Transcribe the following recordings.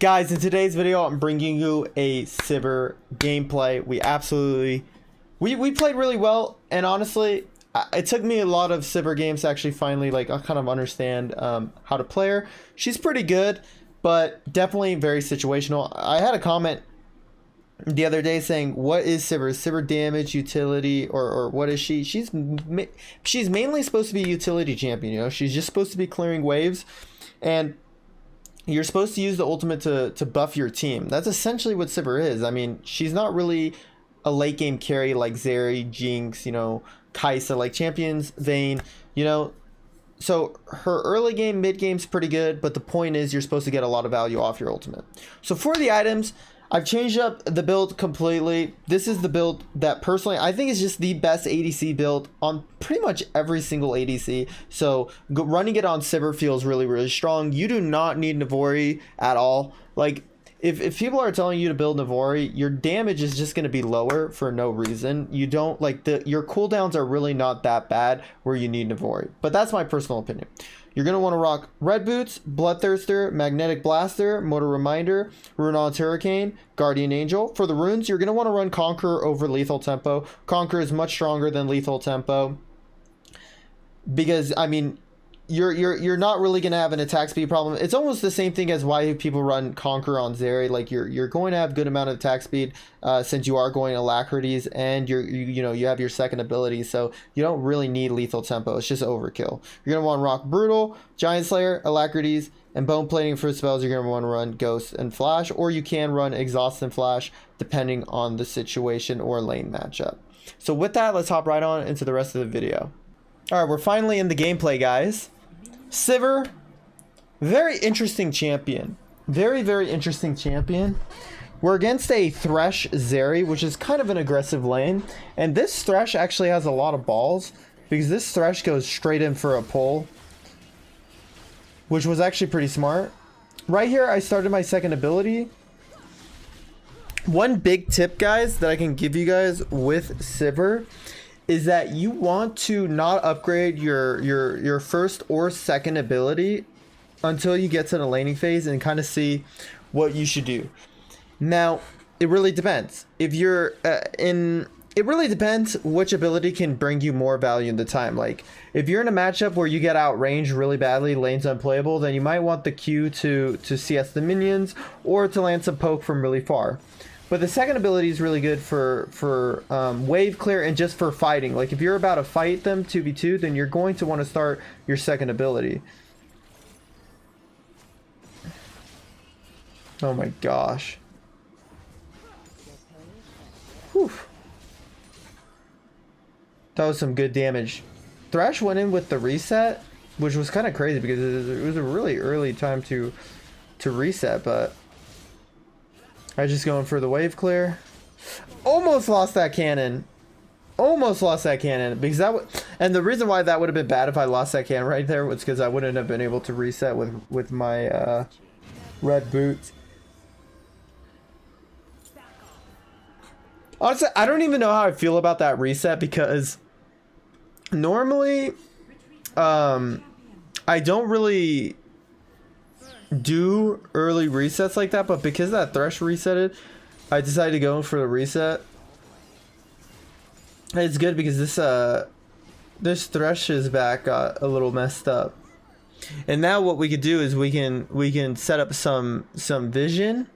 Guys, in today's video, I'm bringing you a Sivir gameplay. We played really well, and honestly, it took me a lot of Sivir games to actually finally kind of understand how to play her. She's pretty good, but definitely very situational. I had a comment the other day saying, what is Sivir? Is Sivir damage, utility, or what is she? She's mainly supposed to be a utility champion, you know? She's just supposed to be clearing waves, and you're supposed to use the ultimate to buff your team. That's essentially what Sivir is. I mean, she's not really a late game carry like Zeri, Jinx, you know, Kai'Sa, like champions, Vayne, you know. So her early game, mid game's pretty good, but the point is you're supposed to get a lot of value off your ultimate. So for the items, I've changed up the build completely. This is the build that personally I think is just the best ADC build on pretty much every single ADC. So running it on Sivir feels really, really strong. You do not need Navori at all. Like, if people are telling you to build Navori, your damage is just going to be lower for no reason. You don't your cooldowns are really not that bad where you need Navori. But that's my personal opinion. You're going to want to rock Red Boots, Bloodthirster, Magnetic Blaster, Motor Reminder, Rune's Hurricane, Guardian Angel. For the runes, you're going to want to run Conqueror over Lethal Tempo. Conqueror is much stronger than Lethal Tempo because, I mean, you're not really going to have an attack speed problem. It's almost the same thing as why people run Conqueror on Zeri. Like, you're going to have good amount of attack speed since you are going Alacrities, and you have your second ability, so you don't really need Lethal Tempo. It's just overkill. You're going to want to rock Brutal, Giant Slayer, Alacrities, and Bone Plating for spells. You're going to want to run Ghost and Flash, or you can run Exhaust and Flash depending on the situation or lane matchup. So with that, let's hop right on into the rest of the video. Alright, we're finally in the gameplay, guys. Sivir, very interesting champion. Very, very interesting champion. We're against a Thresh Zeri, which is kind of an aggressive lane. And this Thresh actually has a lot of balls, because this Thresh goes straight in for a pull, which was actually pretty smart. Right here, I started my second ability. One big tip, guys, that I can give you guys with Sivir is that you want to not upgrade your first or second ability until you get to the laning phase and kind of see what you should do. Now, it really depends. If you're it really depends which ability can bring you more value in the time. Like, if you're in a matchup where you get outranged really badly, lane's unplayable, then you might want the Q to CS the minions or to land some poke from really far. But the second ability is really good for wave clear and just for fighting. Like, if you're about to fight them 2v2, then you're going to want to start your second ability. Oh my gosh. Whew. That was some good damage. Thresh went in with the reset, which was kind of crazy because it was a really early time to reset, but I just going for the wave clear. Almost lost that cannon. Almost lost that cannon because and the reason why that would have been bad if I lost that cannon right there was because I wouldn't have been able to reset with my red boots. Honestly, I don't even know how I feel about that reset because normally I don't really do early resets like that, but because that Thresh resetted, I decided to go for the reset. It's good because this Thresh's back got a little messed up, and now what we could do is we can set up some vision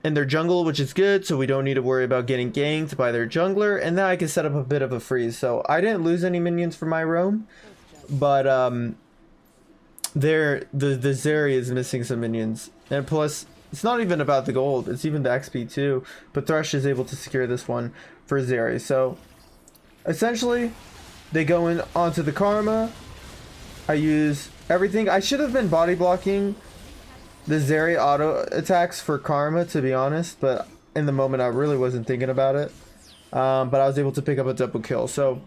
in their jungle, which is good, so we don't need to worry about getting ganked by their jungler, and then I can set up a bit of a freeze. So I didn't lose any minions for my roam, but the Zeri is missing some minions, and plus it's not even about the gold, it's even the XP too, but Thresh is able to secure this one for Zeri. So essentially they go in onto the Karma. I use everything. I should have been body blocking the Zeri auto attacks for Karma, to be honest, but in the moment I really wasn't thinking about it, but I was able to pick up a double kill. So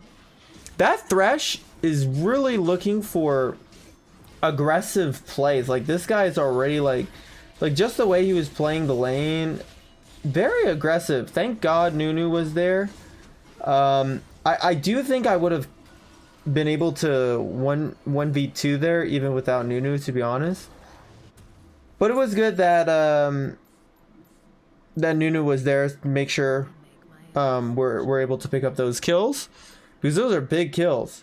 that Thresh is really looking for aggressive plays. Like, this guy is already like just the way he was playing the lane, very aggressive. Thank God Nunu was there. I do think I would have been able to 1v2 there even without Nunu, to be honest. But it was good that that Nunu was there to make sure we're able to pick up those kills, because those are big kills.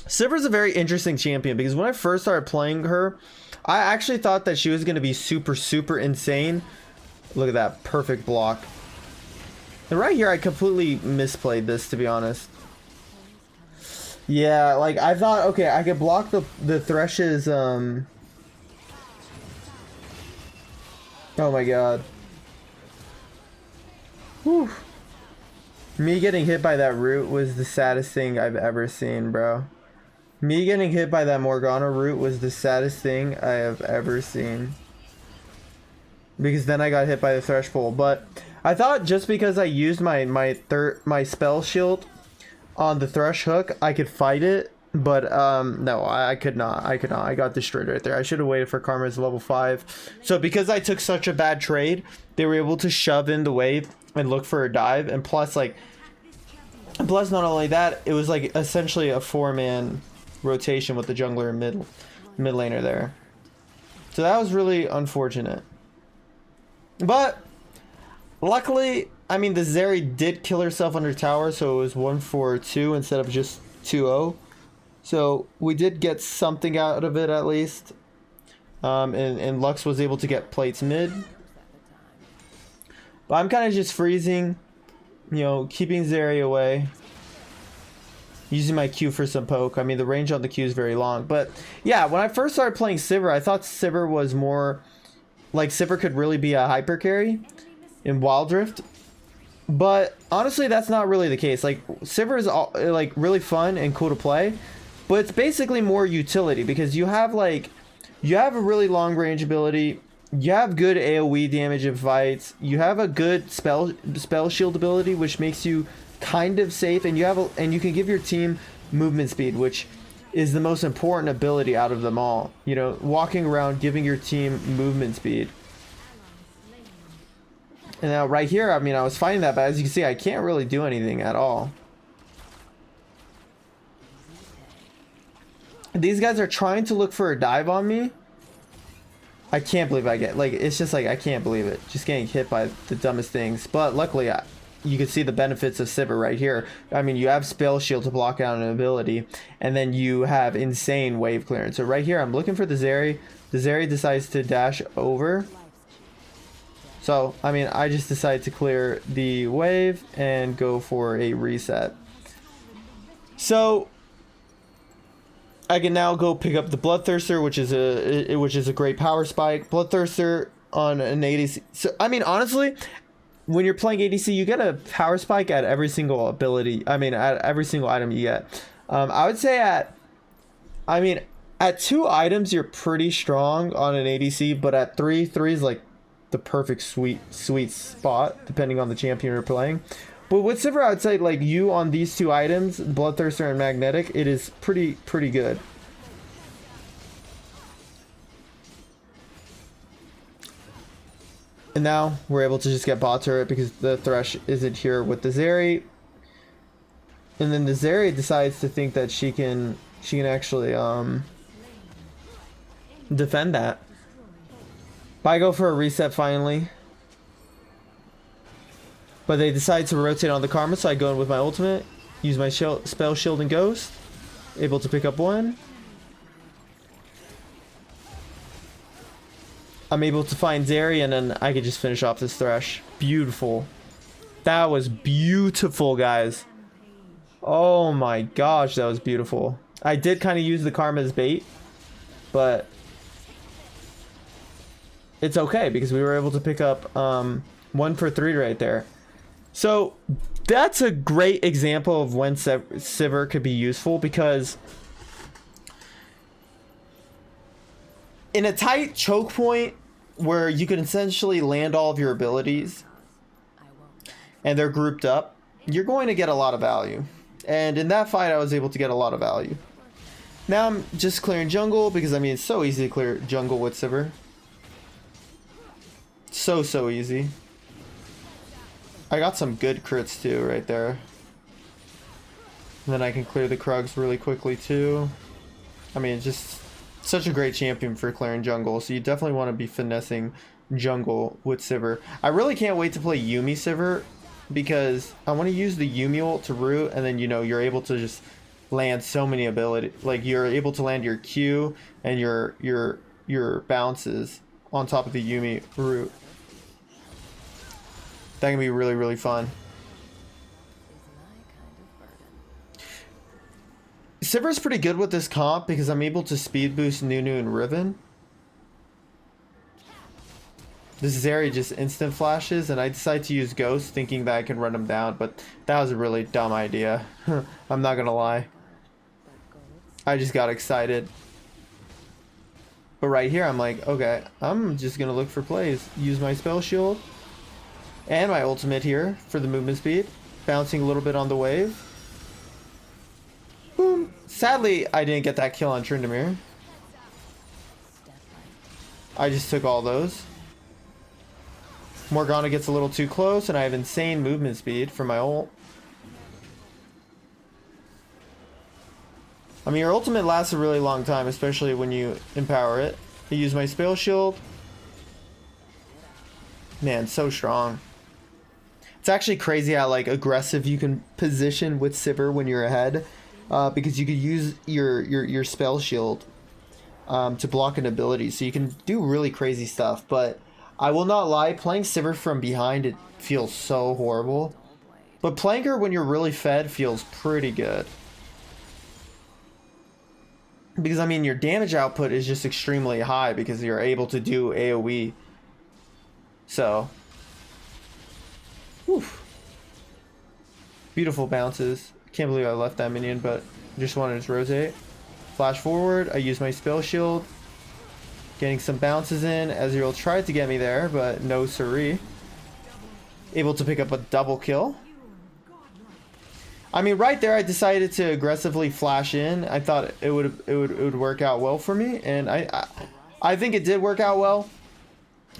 Sivir's a very interesting champion, because when I first started playing her, I actually thought that she was going to be super insane. Look at that perfect block. And right here I completely misplayed this, to be honest. Yeah, like I thought, okay, I could block the Thresh's oh my god. Whew. Me getting hit by that root was the saddest thing I've ever seen, bro. Me getting hit by that Morgana root was the saddest thing I have ever seen. Because then I got hit by the Thresh pole. But I thought just because I used my spell shield on the Thresh hook, I could fight it. But no, I could not. I got destroyed right there. I should have waited for Karma's level 5. So because I took such a bad trade, they were able to shove in the wave and look for a dive. And plus, like, not only that, it was like essentially a 4-man rotation with the jungler and mid laner there. So that was really unfortunate. But luckily, I mean, the Zeri did kill herself under tower, so it was 1-4-2 instead of just 2-0. So we did get something out of it at least. And Lux was able to get plates mid. But I'm kind of just freezing, you know, keeping Zeri away. Using my Q for some poke. I mean, the range on the Q is very long. But yeah, when I first started playing Sivir, I thought Sivir was more... like, Sivir could really be a hyper carry in Wild Rift. But honestly, that's not really the case. Like, Sivir is like really fun and cool to play. But it's basically more utility. Because you have like... you have a really long range ability. You have good AoE damage in fights. You have a good spell shield ability, which makes you kind of safe, and you can give your team movement speed, which is the most important ability out of them all. You know, walking around giving your team movement speed. And now right here, I mean, I was fighting that, but as you can see, I can't really do anything at all. These guys are trying to look for a dive on me. I can't believe I get, like, it's just like, I can't believe it. Just getting hit by the dumbest things. But luckily, you can see the benefits of Sivir right here. I mean, you have spell shield to block out an ability, and then you have insane wave clearance. So right here, I'm looking for the Zeri. The Zeri decides to dash over. So, I mean, I just decided to clear the wave and go for a reset. So I can now go pick up the Bloodthirster, which is a great power spike. Bloodthirster on an ADC. So I mean, honestly, when you're playing ADC, you get a power spike at every single ability. I mean, at every single item you get. I would say at 2 items you're pretty strong on an ADC, but at 3 is like the perfect sweet spot depending on the champion you're playing. But with Sivir, I would say like you on these 2 items, Bloodthirster and Magnetic, it is pretty good. And now we're able to just get bot turret because the Thresh isn't here with the Zeri. And then the Zeri decides to think that she can actually defend that. But I go for a reset finally. But they decide to rotate on the Karma, so I go in with my ultimate, use my spell shield and ghost, able to pick up 1. I'm able to find Zeri, and then I could just finish off this Thresh. Beautiful. That was beautiful, guys. Oh my gosh, that was beautiful. I did kind of use the Karma as bait, but it's okay because we were able to pick up 1 for 3 right there. So that's a great example of when Sivir could be useful, because in a tight choke point where you can essentially land all of your abilities and they're grouped up, you're going to get a lot of value. And in that fight, I was able to get a lot of value. Now I'm just clearing jungle because, I mean, it's so easy to clear jungle with Sivir. So easy. I got some good crits too right there. And then I can clear the Krugs really quickly too. I mean, just Such a great champion for clearing jungle, so you definitely want to be finessing jungle with Sivir. I really can't wait to play Yuumi Sivir because I want to use the Yuumi ult to root, and then, you know, you're able to just land so many abilities. Like, you're able to land your Q and your bounces on top of the Yuumi root. That can be really, really fun. Sivir's pretty good with this comp because I'm able to speed boost Nunu and Riven. This Zeri just instant flashes, and I decide to use Ghost thinking that I can run him down, but that was a really dumb idea. I'm not gonna lie. I just got excited. But right here, I'm like, okay, I'm just gonna look for plays. Use my spell shield and my ultimate here for the movement speed. Bouncing a little bit on the wave. Boom. Sadly, I didn't get that kill on Tryndamere. I just took all those. Morgana gets a little too close, and I have insane movement speed for my ult. I mean, your ultimate lasts a really long time, especially when you empower it. I use my spell shield. Man, so strong. It's actually crazy how, like, aggressive you can position with Sivir when you're ahead, because you could use your spell shield to block an ability, so you can do really crazy stuff. But I will not lie, playing Sivir from behind, it feels so horrible. But playing her when you're really fed feels pretty good. Because, I mean, your damage output is just extremely high because you're able to do AoE. So. Whew. Beautiful bounces. Can't believe I left that minion, but just wanted to rotate. Flash forward. I use my spell shield. Getting some bounces in. Ezreal tried to get me there, but no siree. Able to pick up a double kill. I mean, right there, I decided to aggressively flash in. I thought it would work out well for me, and I think it did work out well.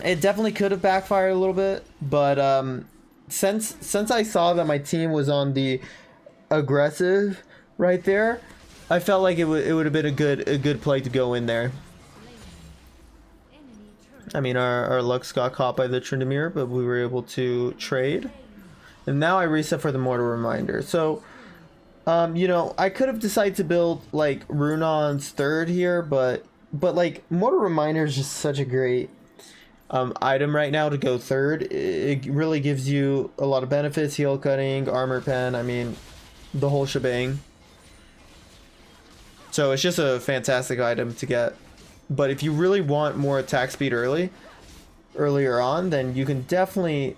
It definitely could have backfired a little bit, but since I saw that my team was on the aggressive right there, I felt like it would have been a good play to go in there. I mean, our Lux got caught by the Tryndamere, but we were able to trade. And now I reset for the Mortal Reminder. So, you know, I could have decided to build, like, Runon's third here, but like, Mortal Reminder is just such a great item right now to go third. It really gives you a lot of benefits, heal cutting, armor pen, I mean, the whole shebang. So it's just a fantastic item to get. But if you really want more attack speed earlier on, then you can definitely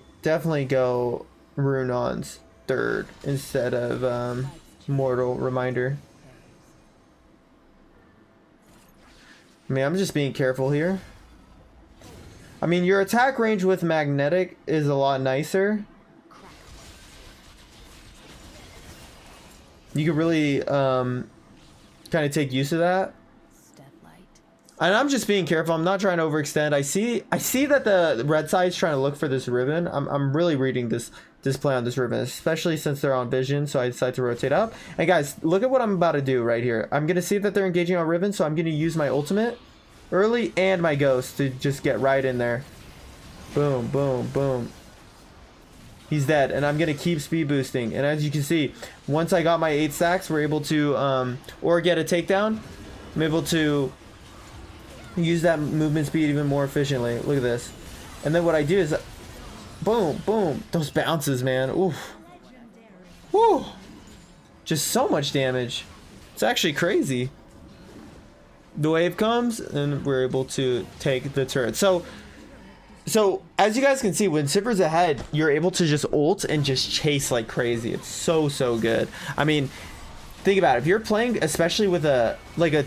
go Runon's third instead of Mortal Reminder. I mean, I'm just being careful here. I mean, your attack range with magnetic is a lot nicer. You could really kind of take use of that. And I'm just being careful. I'm not trying to overextend. I see that the red side's trying to look for this Riven. I'm really reading this play on this Riven, especially since they're on vision, so I decide to rotate up. And guys, look at what I'm about to do right here. I'm going to see that they're engaging on Riven, so I'm going to use my ultimate early and my ghost to just get right in there. Boom, boom, boom. He's dead, and I'm going to keep speed boosting. And as you can see, once I got my 8 stacks, we're able to, or get a takedown, I'm able to use that movement speed even more efficiently. Look at this. And then what I do is, boom, boom. Those bounces, man. Oof. Woo. Just so much damage. It's actually crazy. The wave comes, and we're able to take the turret. So as you guys can see, when Sivir's ahead, you're able to just ult and just chase like crazy. It's so good. I mean, think about it. If you're playing, especially with a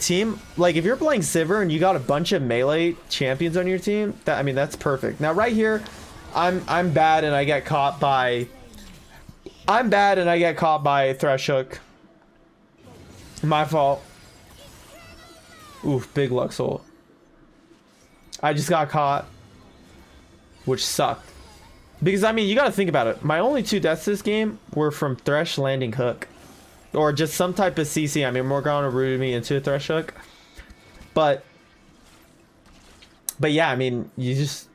team, like if you're playing Sivir and you got a bunch of melee champions on your team, I mean, that's perfect. Now right here, I'm bad and I get caught by Thresh Hook. My fault. Oof, big Lux ult. I just got caught, which sucked. Because I mean, you got to think about it. My only 2 deaths this game were from Thresh landing hook. Or just some type of CC. I mean, Morgana rooted me into a Thresh Hook. But yeah, I mean, you just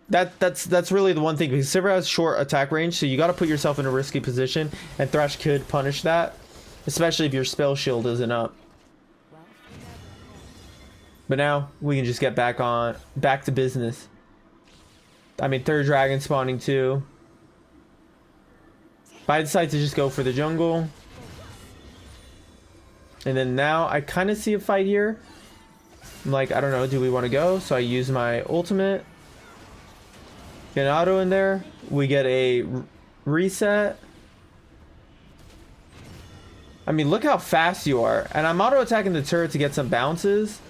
that's really the one thing, because Sivir has short attack range, so you got to put yourself in a risky position, and Thresh could punish that, especially if your spell shield isn't up. But now we can just get back to business. I mean, third dragon spawning too. But I decide to just go for the jungle. And then now I kind of see a fight here. I'm like, I don't know, do we want to go? So I use my ultimate. Get an auto in there. We get a reset. I mean, look how fast you are. And I'm auto attacking the turret to get some bounces.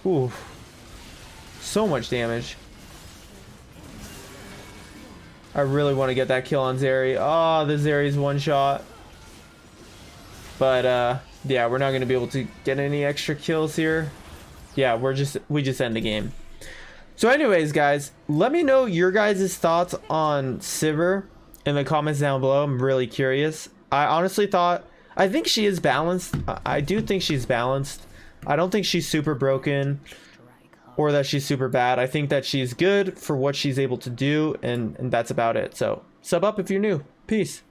Ooh. So much damage. I really want to get that kill on Zeri. Oh, the Zeri's one shot. But yeah, we're not going to be able to get any extra kills here. Yeah, we just end the game. So anyways, guys, let me know your guys' thoughts on Sivir in the comments down below. I'm really curious. I think she is balanced. I do think she's balanced. I don't think she's super broken or that she's super bad. I think that she's good for what she's able to do, and that's about it. So sub up if you're new. Peace.